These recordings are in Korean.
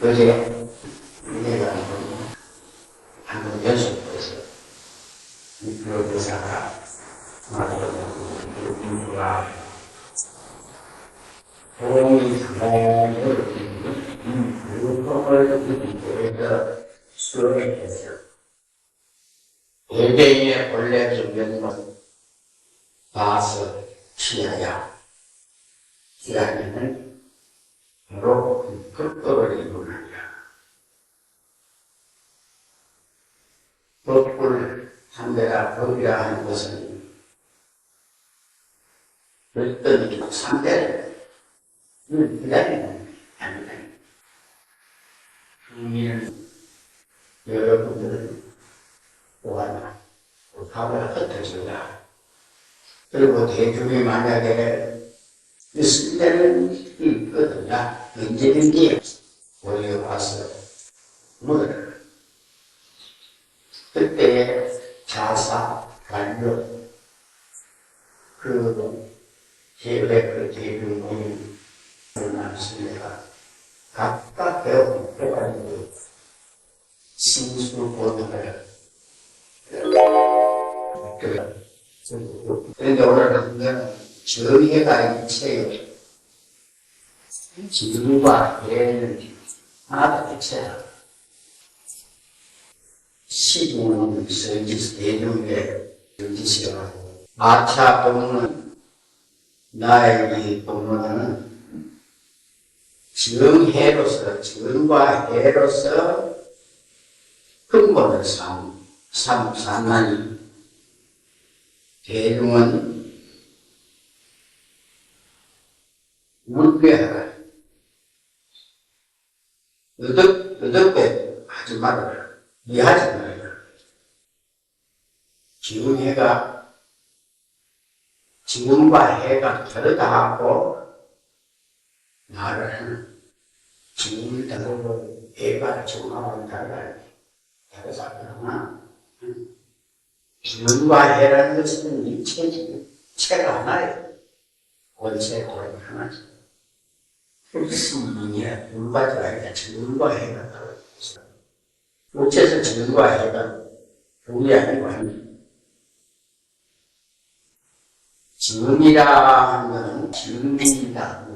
어제 내가 한번 연습해서 미끄러져서 말하자면 공이 상당히 유통을 수행해서 예배의 본래 정면은 봐서 취하야 취하면은 바로 극법을 이루느냐. 법을 상대라 법이라 하는 것은 어떤 상대를 기다리는 겁니다. 국민은 여러분들은 또한 법을 흩어진다. 그리고 대중이 만약에 있을 때는 있거든요. 언제든지 모여와서 물을 그때 자사, 관료 그 제백 대중이 많습니다. 각각 배워가지고 신수 보도를 그런데 오늘은 정의가 일체요. 지금과 해는 하나도 일체야. 시중은 성지 대중의 성지시가 아차 법문은 나에게 법문은 정해로서 정과 해로서 근본을 삼나니 대중은 문배하라. 어둡게 하지 말아라. 이해하지 말아라. 지금해가 지금과 해가 다르다 하고 나를 지금을 다르고 해가 지금하고 다르다. 지금과 해라는 것은 일체가 하나예요. 원체 도라이 하나지. 무슨 의미야? 물과 아니라 지금과 해가 다르다. 어째서 지금과 해가 둘이 아니고 합니다. 지음이라 하는 것은 지음이다.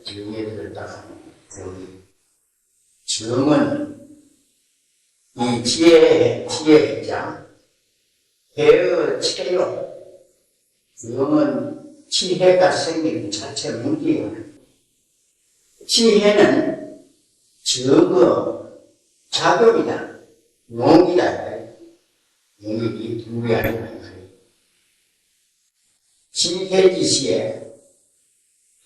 지음에 들었다 하는 지음은 이 지혜의 해자, 해의 체요. 지음은 지혜가 생기는 자체 문제예요. 지혜는 지음의 작용이다. 용이다. 용이 둘이 아니라. 지혜지시에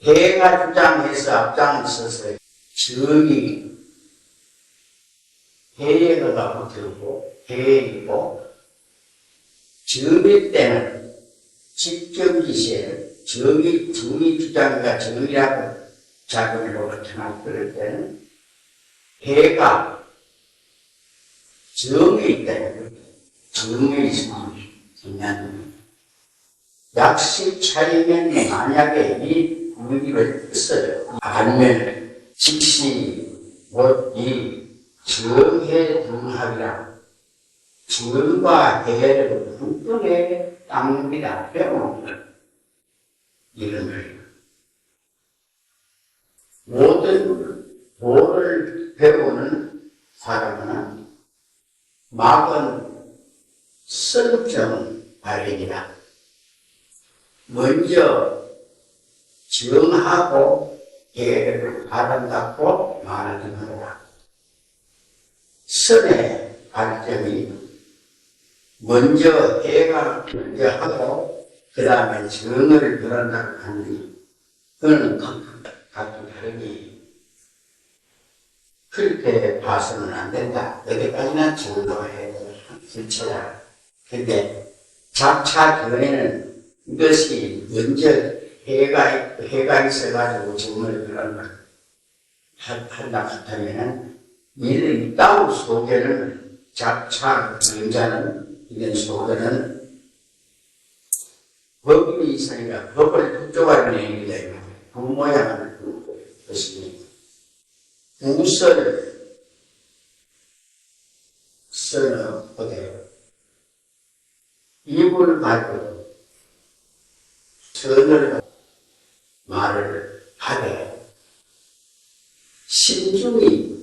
해가 주장해서 앞장서서 정이 해가 붙들고 해이고 정일 때는 직경지시에 정이 주장과 정이라고 작용으로 나타나고 그럴 때는 해가 정이 때는 정이 있으면 약식 차이면 만약에 이 분위기를 써요. 반면 즉시 이 정해등합이라 정과 해를 분명히 땅입니다. 배우는 이런 거예요. 모든 도를 배우는 사람은 막은 선정 발행이다. 먼저 정하고 해를 아름답고 말하는 거다. 선의 발전이 먼저 해가 먼저 하고 그 다음에 정을 변한다고 하니 그거는 같은 다르니 그렇게 봐서는 안 된다. 어디까지나 정도 해를 실체다. 근데 잡차 견해는 이것이 먼저 해가 있어가지고 정을 한다 같으면은 이 다음 소견은 잡차 전자는 이런 소견은 법이 있으니까 법을 흡족하는 행위다. 그 모양을 것입니다. 우설, 설은 어때요? 입을 가지고 선을 말을 하되 신중히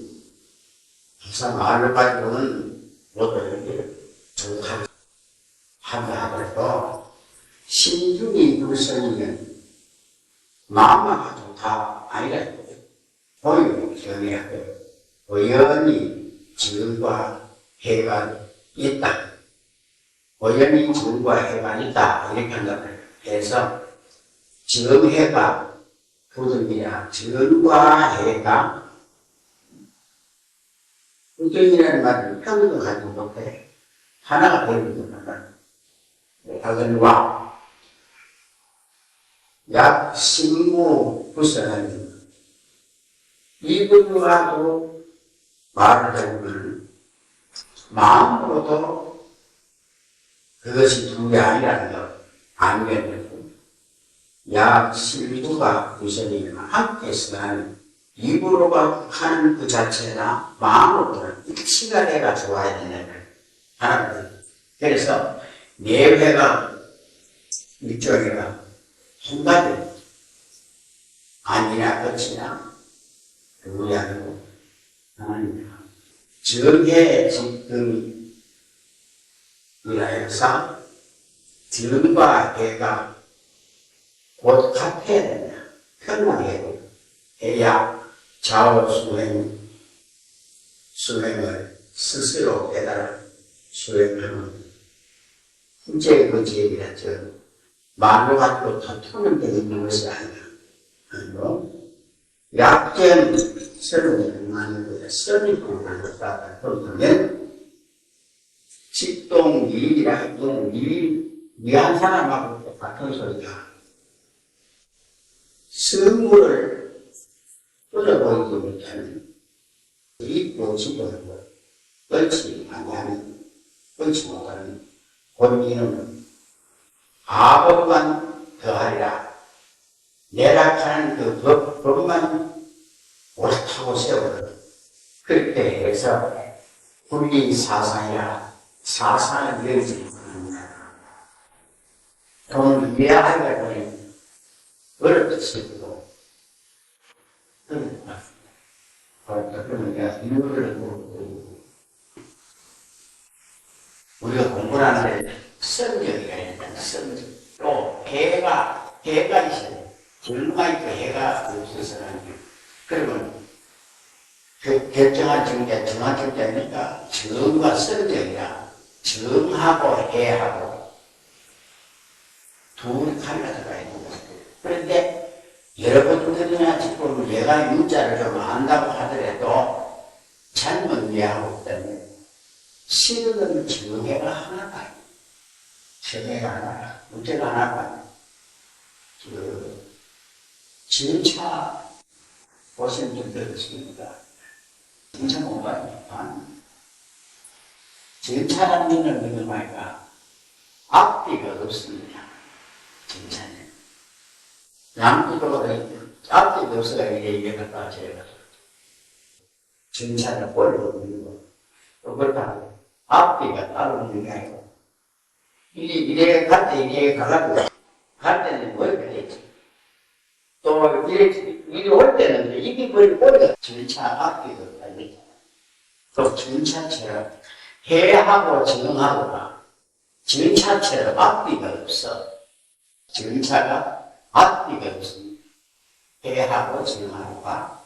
항상 말을 가지고는 모든 정확하게 하더라도 신중히 우선이면 마음만 가지고 다 아니라 보이고 정의하고 우연히 지금과 해가 있다. 우연히 지금과 해가 있다. 이렇게 한다면 해서 지금 해가 부득이냐 지금과 해가 부득이라는 말을 평도 가지고 못해 하나가 되는 거다. 하근과 약 신무 불선하니 이분과도 말을 해보면 마음으로도 그것이 두 개 아니라는 걸 알게 되고 약 실두가 우선이면 함께서 하는 입으로가 하는 그 자체나 마음으로는 일치가 돼가 좋아야 되는 하나거든요. 그래서 네 회가 일종이가 한 가지 아니나 끝이나 그게 아니고 하나님이라 정해 직등이라 해서 정과 해가 곧 같아야 된다. 편하게 해야 좌우 수행을 스스로 깨달아 수행하는 훈제의 그 얘기라죠. 말로 가지고 다투는 게 있는 것이 아니라 약견 서른을 많은 거에 서른이 불렀다. 그러면 직동이일이라 해도 이한 사람하고 똑같은 소리다. 성물을 끌어보이지 못하는 입고 집어넣고 옳지 아니하는 옳지 못하는 본인은 아법만 더하리라. 내락하는 그 법만 옳다고 세워라. 그렇게 해서 불리 사상이라 사상을 열지 못합니다. 돈을 이해하기가 보니 어렵겠어도 그러면 내가 이유를 우리가 공부를 하는데 선정이가 있다. 선정. 또 해가 있어요. 정말 있고 해가 없어서는 그러면 결정한 정자, 정한 정자니까 정과 선정이라 정하고 해하고 둘이 갈라져가 있는 거예요. 그런데 여러분들이나 지금 내가 문자를 좀 안다고 하더라도 잘못 이해하고 있다면 실은 정해가 하나가 정해가 하나가 문제가 하나가 진차 보시는 분들 있습니다. 진차 공부하니까 진차라는 것은 무슨 말일까? 앞뒤가 없습니다. 진차는 양쪽으로 앞뒤가 없어야 이해가 빠져요. 진차는 볼로 없는 거. 또 그렇다 앞뒤가 따로 있는 게 아니고 이래 갈 때 이래 가가지고 갈 때는 머리가 되지. 또 이래 올 때는 이게 머리가 진차 앞뒤가 없다. 또 진차처럼 해하고 정하고가 진차처럼 앞뒤가 없어. 진차가 앞뒤가 없습니다. 해하고 정하고가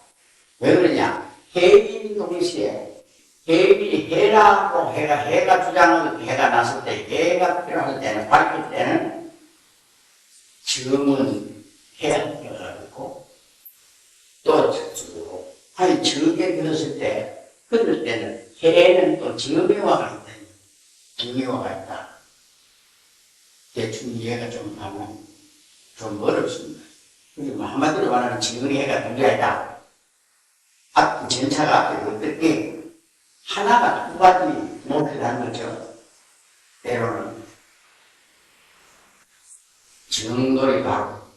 왜 그러냐? 해인 동시에 해라고 해가 주장을 해가 났을 때 해가 필요할 때는 밝힐 때는 정은 해야 필요하고 또 아니 정에 들었을 때 그럴 때는 해는 또 정의화가 있다. 정의화가 있다. 대충 이해가 좀 하면 좀 어렵습니다. 한마디로 말하면 정의해가 누구야 있다. 전차가 앞에 어떻게 하나가 두 가지 목표를 하는 거죠. 때로는 정놀이도 하고,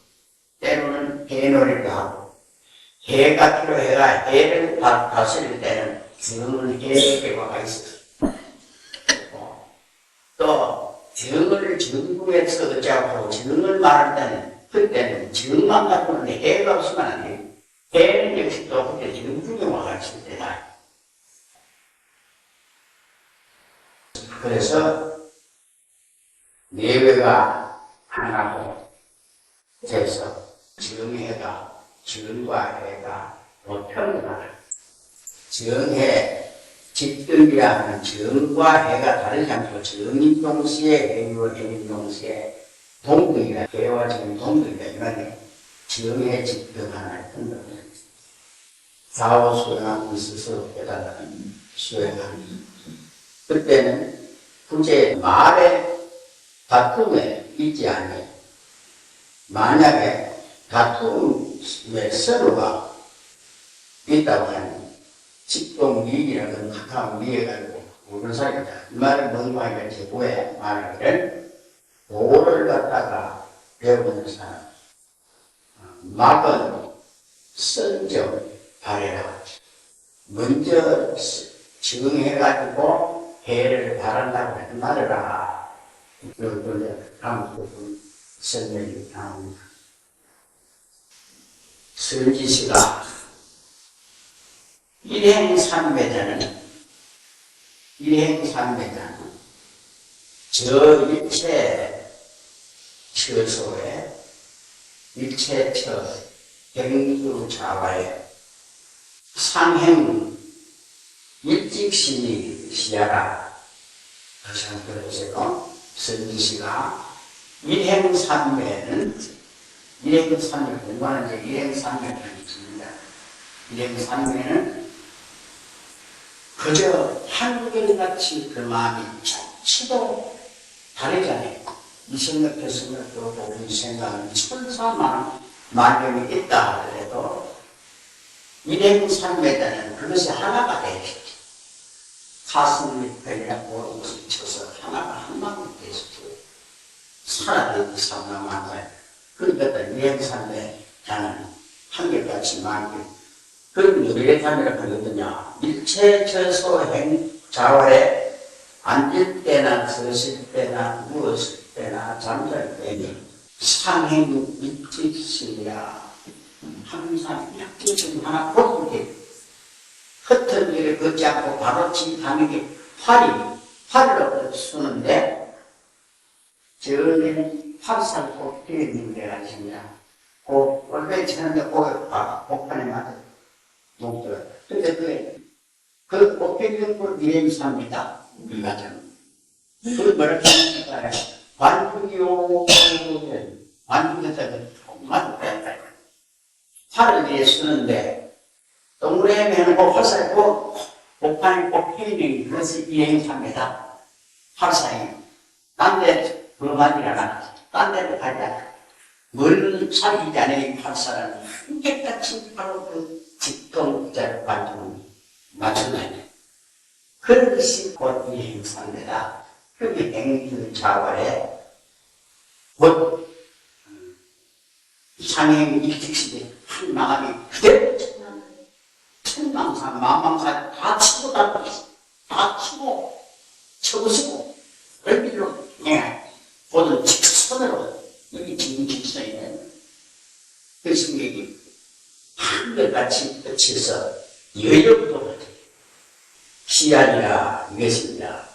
때로는 해놀이도 하고, 해가 필요해가 해를 다스릴 때는 정은 해계가 있었어. 또 정을 정부에서 어쩌고 정을 말할 때는 그때는 정만 갖고는 해가 없으면 안 돼요. 해는 역시 또 그때 정중에 와가 있을 때다. 그래서 내외가 하나고 돼서 정해가 정과 해가 보편하다. 정해 직등이라 하는 정과 해가 다르지 않고 정인 동시에 해와 해인 동시에 동등이라 해와 정인 동등이라 이거는 정해 직등하나의 편법입니다. 사후 수행하고 스스로 깨달은 수행하는 그때는 굳이 말에 다툼에 있지 않아요. 만약에 다툼에 서로가 있다고 하면 직동미이라는 가까운 미해가지고 모르는 사이다. 이 말을 뭔가 하면 제보에 말하기를 도를 갖다가 배우는 사람 막은 선정 바래라. 먼저 정해가지고 해를 바란다고 하는 말을 하라. 그걸 다음 부분 설명이 나옵니다. 설지시가 일행삼매자는 저 일체 처소에 일체 처 행주 자와에 상행 일직신이 시야라. 다시 한번 들어보세요. 설지시가 일행삼매는 공부하는 게 일행삼매는 있습니다. 일행삼매는 그저 한국인같이 그 마음이 조금도 다르잖아요. 이 생각 저 생각도 우리 생각은 천사만 만경이 있다 하더라도 일행삼매자는 그것이 하나가 되겠죠. 가슴 밑에나 모든 것을 쳐서 하나가 한 마음이 되겠죠. 살아있는 삼남한 거예요. 그러니까 일행삼매자는 한결같이 만경 그럼 일행삼매가 그러거든요. 일체 처소행 자월에 앉을 때나 서실 때나 누웠을 때나 잠잘 때니 상행 일직시야. 항상 약간 하나 보게 흩은 일을 걷지 않고 바로 진행하는 팔을 쓰는데 저는 팔살 꼭대기에 있는 데가 있습니다. 원래 치는데 복판에 맞아요. 목들. 근데 그 꼭대기는 그 일행삼매다. 우리가 좀. 그 뭐라고 하니까 관중이요. 관중에서 정말 팔을 위해 쓰는데 동그라미 해놓고 활살 있고 복판에 꼭대기는 그것이 일행삼매다. 활살이. 딴 데 불만이라 나가지. 딴 데로 가지 않아. 멀리 차리지 않은 활살은 한결같이 바로 그 직동자 관중을 맞춘다네. 그런 것이 곧 일행삼매다. 그게 행주 자월에 곧 상행 일직시대 한 마음이 그대로 천망사, 만망사 다 치고 다 치고 쳐부수고 얼밀로 모든 직선으로 여기 지금 직선이네. 그 승객이 한결같이 끝에서 여역도 시야리라 이것입니다.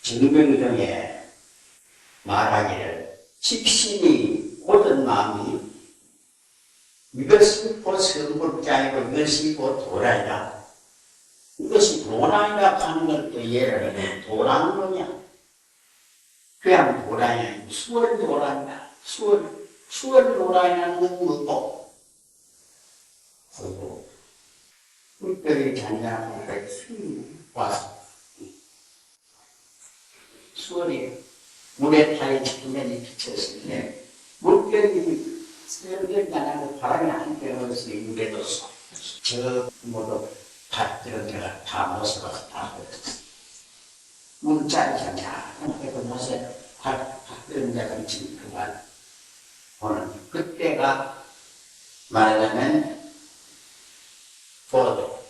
정명경에 말하기를 직신이 고든 마음이 이것이 곧 성불자이고 이것이 곧 도라이다. 이것이 도라이라 하는 걸 또 이해를 해. 도라는 거냐? 그냥 도라이냐? 수월 도라이냐? 수월 도라이냐는 뭐고? 그리고 물병이 잔잔한 거에 와서 수월이 물에 타인 측면이 비쳤을 때 물병이 수월이 잔잔하고 바람이 안 되어서 물에 뒀어. 저 모두 밭들은 내가 다 모셔가서 다 뒀어. 물자리 잔잔한 그 못에 그런 자가 미친 그가 보는 그때가 말하자면 도도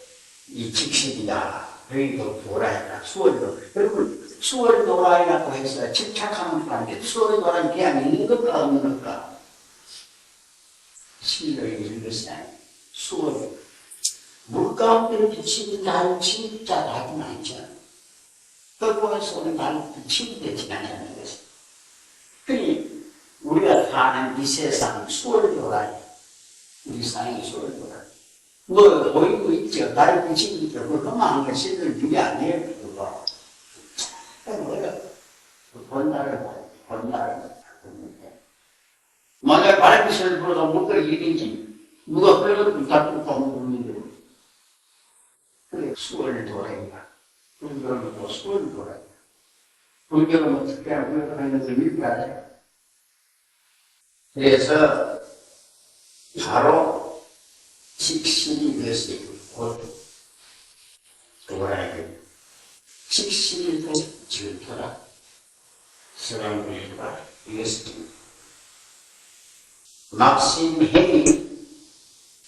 이 직식이다. 너희도 도라이다. 수월도. 여러분 수월 도라이라고 해서 집착하는 사람인데 수월 도라이 그냥 있는 것과 없는 것과 신뢰의 이것이 아니에요. 수월 물 가운데 비치는 날 진짜 나도 않잖아. 거기에서 오는 날 치유되지 않는 것이. 그러니 우리가 사는 이 세상 수월도라니 우리 사는 수월도라니 뭐 보이고 있죠. 날 비치고 있죠. 그 험한 것을 그게 아니에요. 그거 뭐야 본날을 만약 바람빛을 불어서 물거리 일인지 누가 끌어도 다 뚫고 먹는데 그래 수월도라니가 불교는 또 수월도라니가 불교는 뭐 특별한 불교라는 것을 밀어야 돼요. 그래서 바로 직신이 되었을 곧 도라이고 직신이도 질투라 사랑과 이것입니다. 막심행위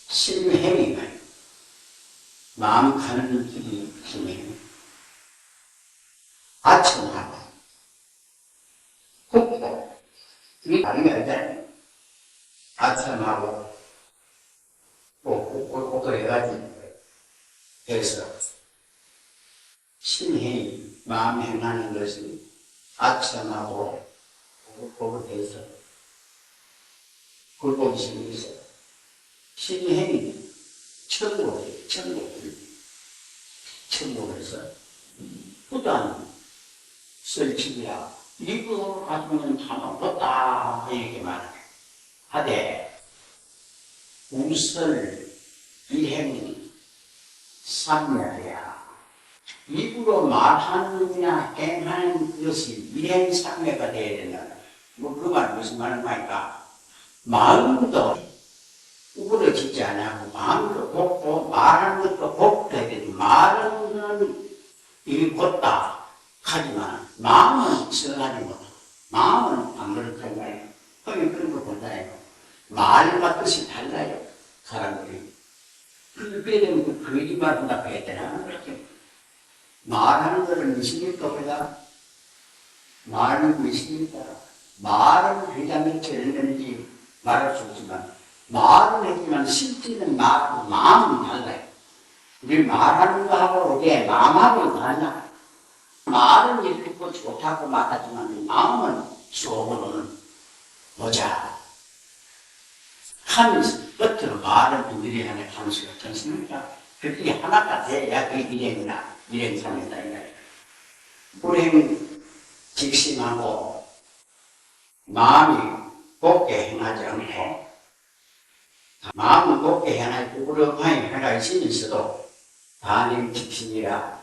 심행위가 마음 가는 길이 심행위 아첨하고 굽고 이게 다른 게 아니잖아요. 아첨하고 또 해가지고 해서 심행위 마음 행하는 것이 아첨하고 굽고 해서 굴복이 생기서 심행위 천국에서 부단 설치기야 이거 가지고는 하나 없다 이렇게 말하네. 하되 우설 일행 삼매야 입으로 말하느냐 행하는 것이 일행 삼매가 되어야 된다. 뭐 그 말 무슨 말입니까? 마음도 우러지지 않고 마음도 곱고 말하는 것도 곱게 되지. 말은 이게 곧다 하지만 마음은 쓰러하지 못하고 마음은 안 그렇단 말이에요. 형님 그런 걸 본다니까. 말과 뜻이 달라요. 사람들이. 그렇게 되면 그 거짓말 한다고 했잖아. 그렇게 말하는 거는 의식일까 보다. 말은 의식일까. 말은 회장이 되는지 말할 수 없지만 말은 했지만 실제는 말하고 마음은 달라요. 우리 말하는 거하고 이게 마음하고 다르냐. 말은 이렇고 좋다고 말하지만 마음은 속으로는 보자 하면서 겉으로 말은 우리들이 하는 함수가 없습니까? 그게 하나가 돼야 그 일행이나 일행삼이다 이거예요. 불행 직심하고 마음이 곱게 행하지 않고 마음은 곱게 행하지 우렁하게 행하시면서도 다님 직심이라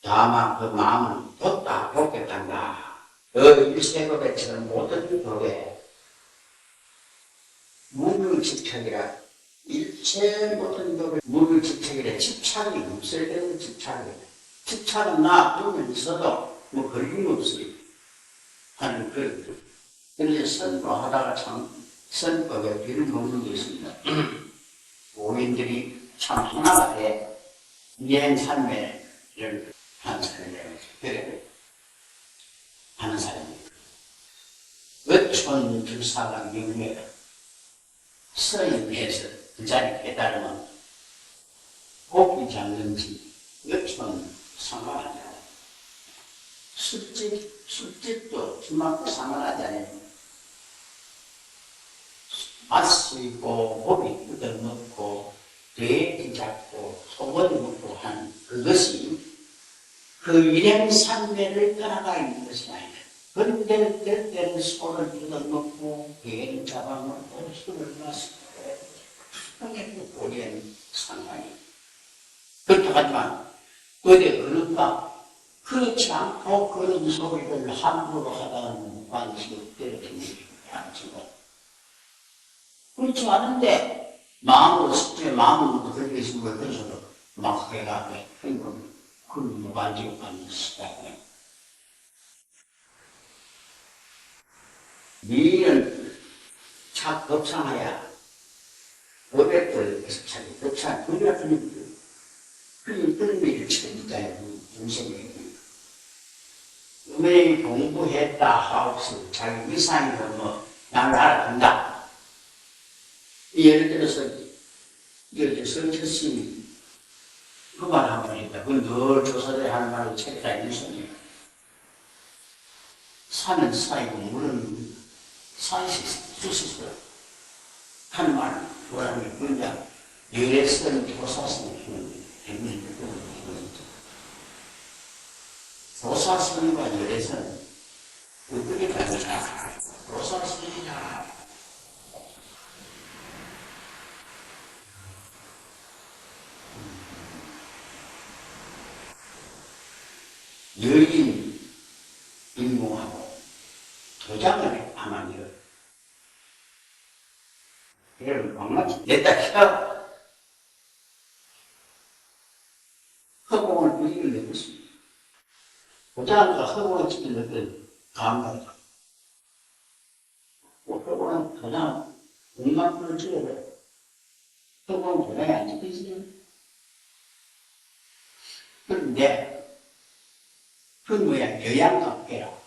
다만 그 마음은 뒀다 곱게 간다. 일세법에처럼 모든 법에 무명집착이라 일체 모든 법에 무명집착이라 집착이 없을 때는 집착이다. 집착은 놔두면 있어도 뭐 걸림없어요. 하는 그래서 선거하다가 참 선거에 뒤를 먹는 게 있습니다. 오인들이 참 하나가 돼 이행 삶매를 하는 사람이라고 그래 하는 사람입니다. 어촌 주사가 명례 서임해서 그 자리에 깨달으면 복이 잡는지 어촌 상관하지 않아요. 술집도 그만큼 상관하지 않아요. 맛있고 고기 뜯어 먹고 돼지 잡고 소고기 먹고 하는 그것이 그 일행삼매를 떠나가 있는 것이 아니다. 그럴 때는 소를 뜯어 먹고 개를 잡아먹고 술을 마시고 그게 그 고리엔 상관이 그렇다고 하지만 그게 그런가? 그렇지 않고 그런 소리를 함부로 하다는 관심이 떨어지는 게 아니고 그렇지 않은데 마음으로 스스로의 마음으로 그렇게 있는 걸 그래서도 막 해가지고 그걸 무관지고 가는 시간에 미인은 차 법상하야 어백벌에서 차기 법상 그리 같은 그런 일을 치니까요. 인생에 음에 공부했다 하고서 자기 이상이 뭐 나를 알아준다. 예를 들어서 성철씨 그 말 한번 했다. 그건 늘 조사를 하는 말로 책에 다 있는 소리예요. 산은 쌓이고 물은 수시스러 하는 말을 뭐라는 게 그냥 열애선 조사선 조사선과 열애선 어떻게 다르냐. 조사선이냐 여인 인공하고 도장을 하면 이거 이런 막막지 냈다 켜 허공을 부리를 내고 있습니다. 도장과 허공을 찍는 것은 감각이다. 허공은 도장 공간풀을 찍어야 돼. 허공은 도장이 안 찍혀 있어요. 그런데 그 뭐야 여양각계라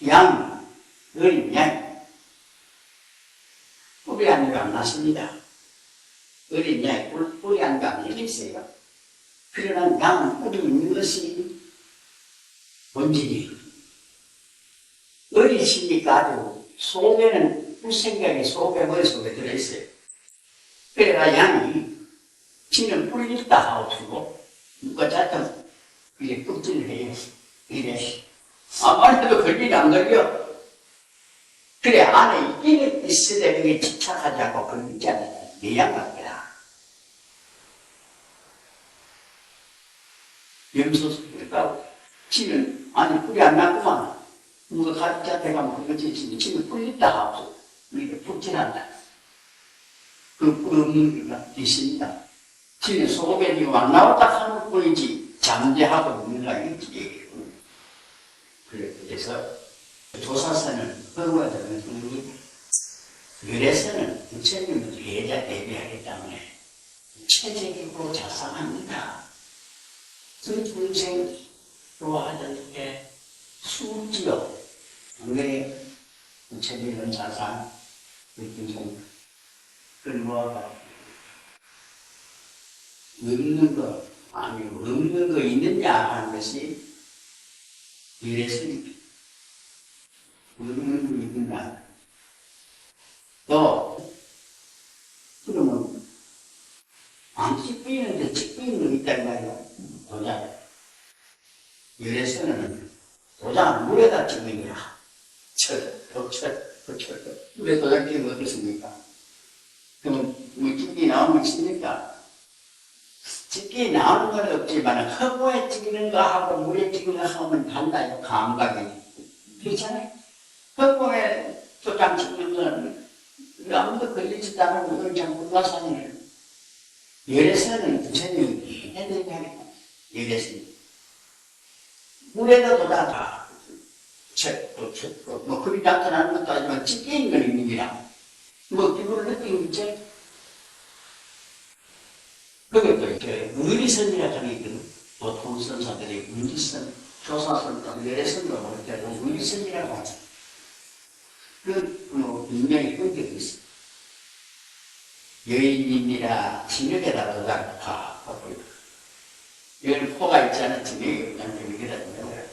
양 어린 양이 뿌리 안가 안 났습니다. 어린 양이 뿌리 안가 안 있어요. 그러나 양은 뿌리 있는 것이 본질이 어리시니까 아주 속에는 생각이 속에 머릿속에 들어있어요. 그래가 양이 지는 뿌리 있다 하고 두고 누가 자꾸 이게 껍질을 해요. 이래. 아무리 해도 걸리지 안 걸려. 그래, 안에 있기는 있어야 그게 집착하지 않고 걸리지 않아요. 내 양각이다. 염소스가 치면, 아니, 뿌리 안 났구만. 누가 가짜 대가면 그거 지치면 치면 뿌리 있다 하고, 이렇게 푹질한다. 그 뿌리 없는 게 있습니다. 치면 속에 지금 안 나왔다 하는 뿌리지. 잠재하고 있는가 이렇게 그래서 조사선은 허구가 되는 열애선은 부처님을 예자 대비하기 때문에 체제적으로 자상합니다. 그 중생으로 하던 게 수지요. 왜 부처님은 자상 중생 근무가 없는 것 아니, 없는 거 있느냐 하는 것이 열애선입니다. 없는 거 있느냐. 또, 그러면, 안 찍히는데 찍히는 거 있단 말이야. 도장. 열애선은 도장을 물에다 찍는 거야. 물에 도장 찍으면 어떻습니까? 그러면, 뭐 찍기 나오면 씁니까? 찍기 나오는 건 없지만 허구에 찍는 거하고 물에 찍는 거 하면 달라요. 감각이. 그렇잖아요. 허구에 도장 찍는 거는 아무도 걸리지도 않고 그걸 자꾸 가사니에요. 열애선은 부처님이 해야 되니까 열애선. 물에다 도장 다 뭐 그리 나타나는 것도 아니지만 찍기인 건 있는 기라. 뭐 기분을 느끼는 거지. 그것도 이렇게 의리선이라고 하는 게 있거든. 보통 선사들이 의리선, 조사선, 열애선으로 볼 때는 의리선이라고 하죠. 분명히 그게 있어. 여인입니다. 진흙에다가 도장파 하고 있고. 여기 포가 있잖아. 진흙에 그냥 여기다 두면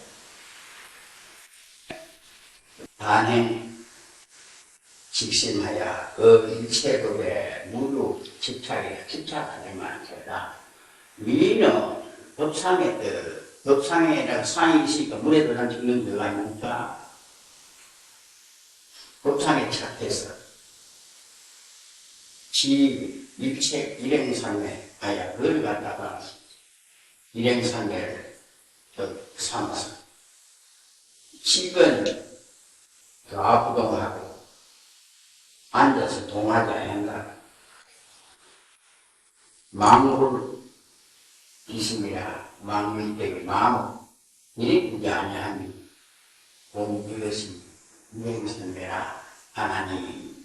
단행 직심하여 그 일체법에 무루 집착하는 말이다. 미는 법상에다가 상이 있으니까 물에 도장 찍는 데가 있으니까 법상에 착해서 지 일체 일행상에 하여 그걸 갖다가 일행상에를 삼아서 식은 좌부동하고 앉아서 동하지 않는다. 망울 이심이라 망울 때문에 마음 이렇게 아니하니 공부였습니다. 명선배라 하나님.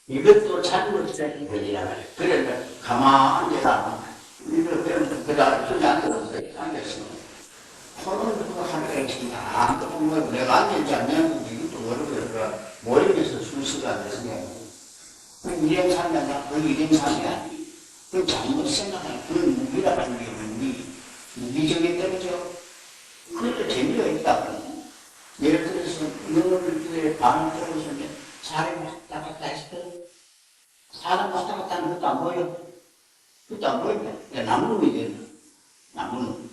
이것도 잘못된 일이라 말이야. 그래서 가만히 앉아서 이렇게 그다음 저기 앉아서 앉았어. 코는 누가 하늘에 있습니다. 아무도 뭐 내가 앉았지 않냐고 이것도 모르고 모르면서 순수가 됐으면 일행 살면 그 일행 살이 아니. 그 잘못 생각하는 그 무기라는 게 무기적인 때문이죠. 그것도 재미가 있다고. 예를 들어서 너를 반을 들어서 사람이 왔다 갔다 했을 사람 왔다 갔다 하는 것도 안 보여. 그것도 안 보인다. 나무는 이제 나무는.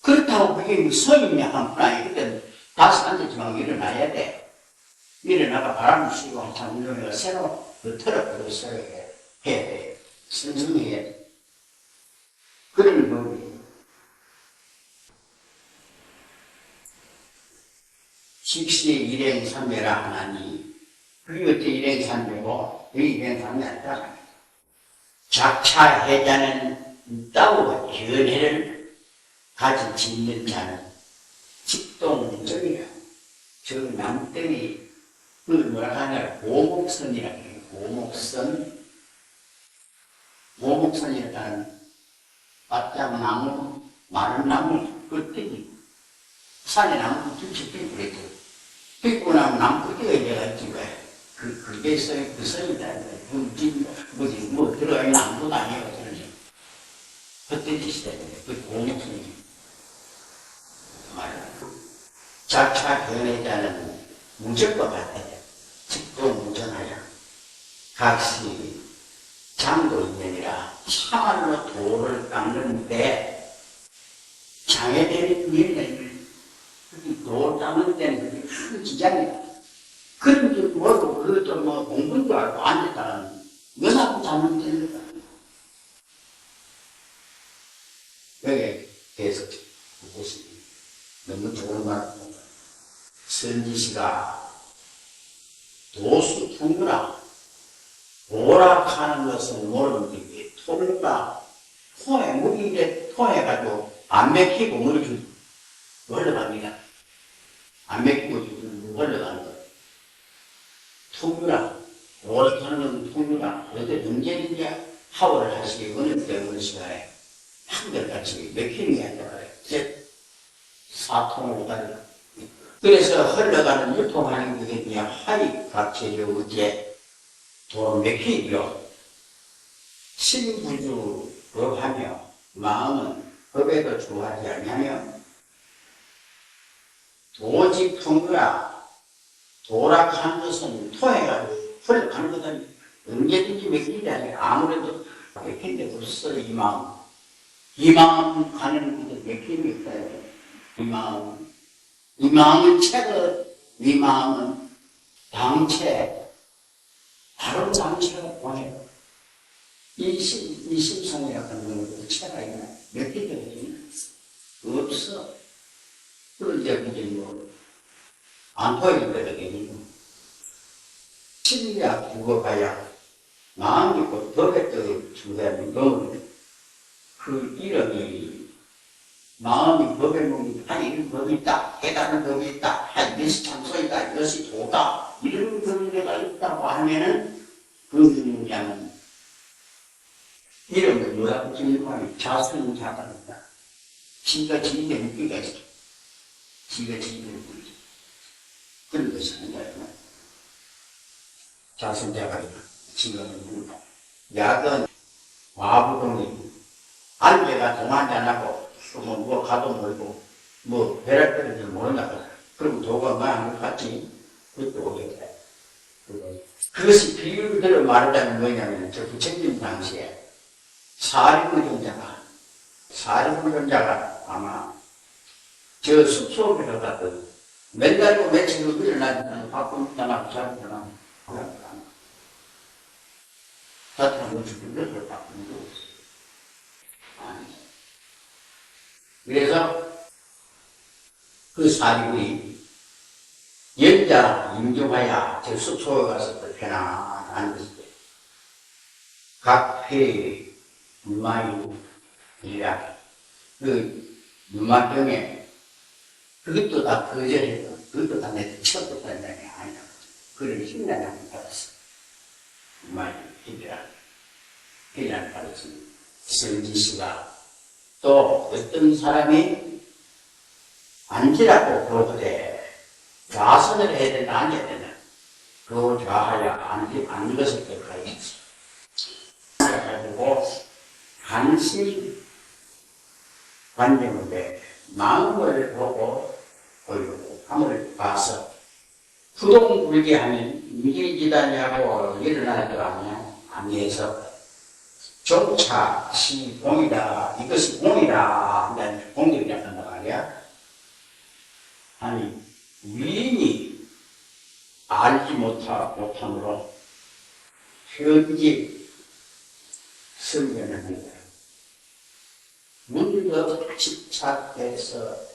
그렇다고 그게 서임이 한 푼 아니기 때문에 다시 앉았지만 일어나야 돼. 일어나가 바람을 쐬고 한참 운동해가 새로 그 털어버리고 새로 해야 돼. 선성해야 돼. 그런 법이 식시 일행삼매라 하나니 그게 어째 일행삼매고 그게 일행삼매 아니라 작차해자는 따오가 견해를 가진 짓는 자는 직동적이라 저 남들이 그 뭐라 하냐 고목선이라고 해요. 고목선이라는 바짝 나무 마른 나무 끝이 산에 나무 둘씩 삐고 그랬죠. 삐고 나면 나무 끝에가 이래가 있는 거야. 그게 있어요. 그 선이다. 뭐 들어가 있는 아무도 아니에요. 그러지. 헛되지 시대에 그 고목선이 말이야. 자차 견해자는 무적과 같아요. 직도 무전하여 각시 장도 인연이라 참말로 돌을 깎는데 장애되는 일은 돌 깎는 데는 그게 큰 지장이다. 그런 줄 모르고 그것도 뭐 공부인 줄 알고 앉았다가는 연합을 잡는 데는 거다. 여기에 대해서 보시 너무 좋은 말입니다. 선지시가 도수 풍부라 오락하는 것은 모르는데 토가 토에 무기에 토해가지고 안 맥히고 물이 흘러갑니다. 안 맥히고 흘러가는 거. 풍부라 오락하는 것은 풍부라 어때 언제든지 하원을 하시기 어느 때 어느 시간에 한결같이 맥히는 게 아니라 사통을 가지고 그래서 흘러가는 유통하는 게 그냥 하이 각체적 의지에 도 맥히고요. 신부주 법하며 마음은 법에도 주하지 않냐며 도직 풍부라 도락하는 것은 토해가지고 흘러가는 것은 언제든지 맥히지 않아요. 아무래도 맥힌 데 없어요. 이 마음 가는 것은 맥힘이 있어요. 이 마음은 책을, 이 마음은 당체, 바로 당체가 보내요. 이 심성이라고 하는 건 체가 있나? 몇 개 되거든요? 없어. 그런데 그게 뭐, 안 보이는 거거든요. 심리학 죽어가야 마음이 곧 법에 떠 주되는 건 그 이름이 마음이 법에 보니 이런 법이 있다, 깨달은 법이 있다, 이것이 참소이다, 이것이 도다, 이런 법리가 있다고 하면은 그 그냥 이름을 뭐라고 지니까 자성자가다. 지가 지인의 무기가 있어. 지가 지인의 무기. 그런 것이 아니라 자성자가다. 지가 무기다. 약은 와부동이 안개가 동안이 안 하고 뭐 가도 모르고 뭐 배를 때리지 모른다. 그럼 도가 마음을 같이 그것도 오게 돼. 그것이 비유대로 말하자면 뭐냐면 저 부처님 당시에 사리불전자가 아마 저 숲속에서 갔던 맨날고 며칠을 일어나니까 바쁘잖아 자꾸나 자꾸나 뭐 죽은 것을 바꾸는 거 없어. 그래서 그 사리불이 연자 임종하야 저 숲속에 가서 편안히 앉았을 때 각 회의 문마이라 그 문마병에 그것도 다 거절해요. 그것도 다 내 쳤었다는 게 아니라 그런 힘난을 받았어. 정말 힘이란 받았습니다. 성지씨가 또 어떤 사람이 앉으라고 그러되 좌선을 해야 된다, 앉아야 된다. 그 좌하야 앉는 것을 끝까지 했어. 그래가지고 간신 관념인데 마음을 보고 보이고 함을 봐서 부동불기하면 무지지다냐고 일어날 거 아니야. 안에서 조차 시 공이다, 이것이 공이다 한다는 공격이라고 한단 말이야. 아니 위인이 알지 못함으로 현지 설명을 한다. 문득 집착해서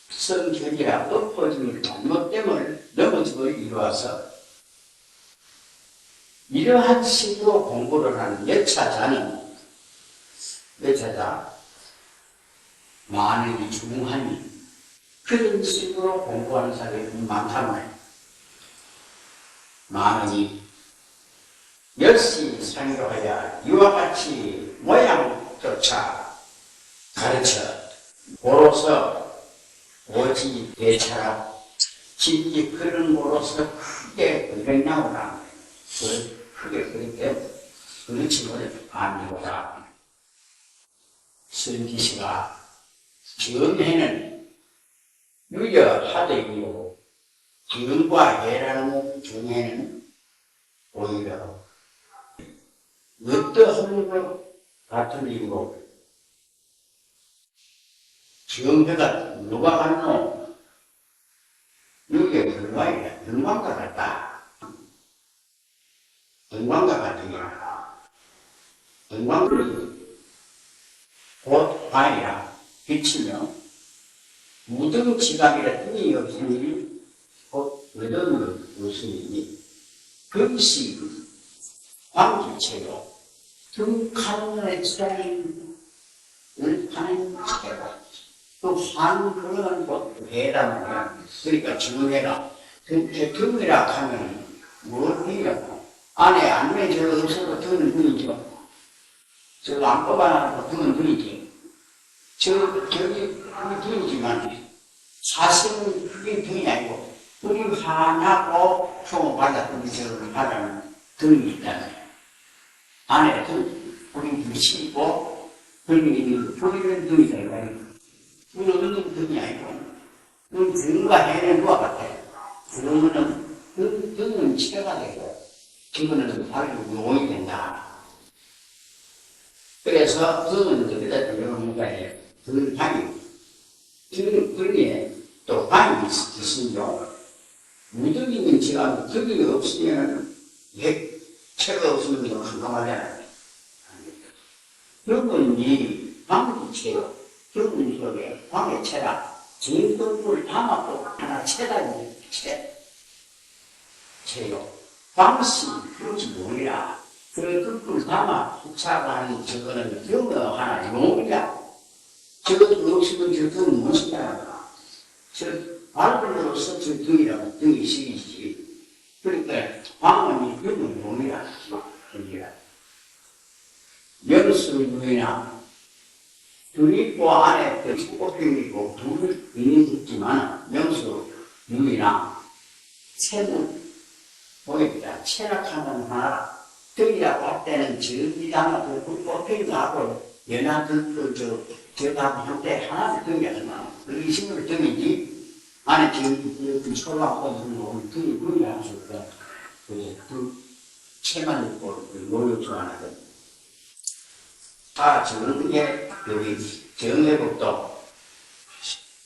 성현이라 엎어짐을 잘못됨을 넘어짐을 이루어서 이러한 식으로 공부를 하는 여차자 많은 중하니 그런 식으로 공부하는 사람이 많다면 많으니 열심히 상교하여 이와 같이 모양조차 가르쳐 고로서 오지 대차라 진지 그런 고로서 크게 건강나오라 크게 그렇게 그르침을 안니고자 선지시가 정해는 유여하되고 정과 해라는 정해는 오히려 어떠한 것 같은 이유로 정회가 누가 갔노? 유여 영광이야. 영광과 같다. 영광과 같으니라. 영광이 곧 반이라 비치며 무등지감이라 뜻이 없으니 곧 어려움을 없으니 금시 광기체로 등칸의 지장인 을파는 체로 또 환그런 것 해라는 그러니까 정해라 등이라 하면 뭘 해요? 안에 안면 저거 없어도 등은 등이죠. 저거 안 뽑아놔도 등은 등이지. 저기 등이지만 사실은 그게 등이 아니고 우리 하나고 총을 받았던 저걸 하라는 등이 있잖아요. 안에 등, 우리 미치고 등이 있는 보이는 등이다 이거예요. 그거는 등이 아니고 등과 해는 누가 같아요. 그러면은 등은 치료가 되고 그거는 바로 용이 된다. 그래서 등은 어디다 들어오는가 해요. 등은 방이 등에 또 방이 있으며 무득 있는 지가 득이 없으면 체가 없으면 한가하잖아요. 그러면 이 방기체요. 그런 속에 방의 체라 진흙을 담아도 하나 체다니 체요. 방시 그렇지 뭐이라 그 흙을 담아 후차하는 저거는 영어 하나 용이야. 저것도 없으면 저거는 무엇이냐. 저 발굴로서 저 등이라고 등이 시기지. 그러니까 방언이 영어 용이라. 연수유이나 둘이 있고 안에 꽃핀이 있고 둘이 있지만 명수유이나 채는 보입니다. 체락하는 하나 등이라고 할 때는 저기다가 꽃핀도 하고 연하들 저다 한때 하나도 등이 안 나와. 그 이심으로 등이지 안에 지금 초라하고 등이 등이 안 나오니까 그 채만 있고 노력도 안 하거든. 정의 여기 정의법도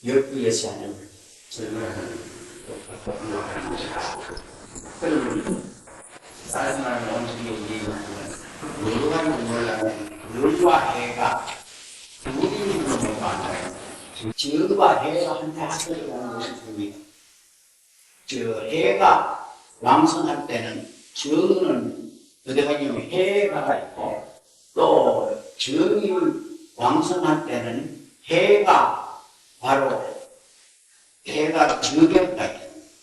역부에서 하는 정의하는 그러면 다른 말은 원칙이 얘기하면 누구가 몰라는 물과 해가 둘이 있는 거 아니에요. 정과 해가 한테 합쳐지는 것이 됩니다. 저 해가 왕성할 때는 정은 어디 가냐면 해가 있고 또 정이 왕성할 때는 해가 바로 개가 정개가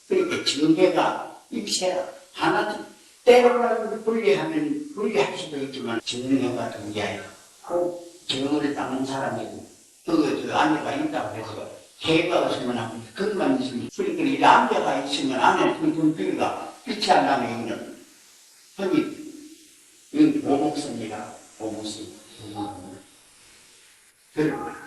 그렇게 정개가 입새라 하나도 때로라도 분리할 수도 있지만 정령 같은 게 아니라 꼭 정을 닦는 사람이고 그 안에가 있다고 해서 개가 없으면 하고 그것만 있으면 그러니까 안개가 있으면 안에 그 비가 빛이 안 나면 이거는 흔히 이건 보목선이라 보목선 그런 거야.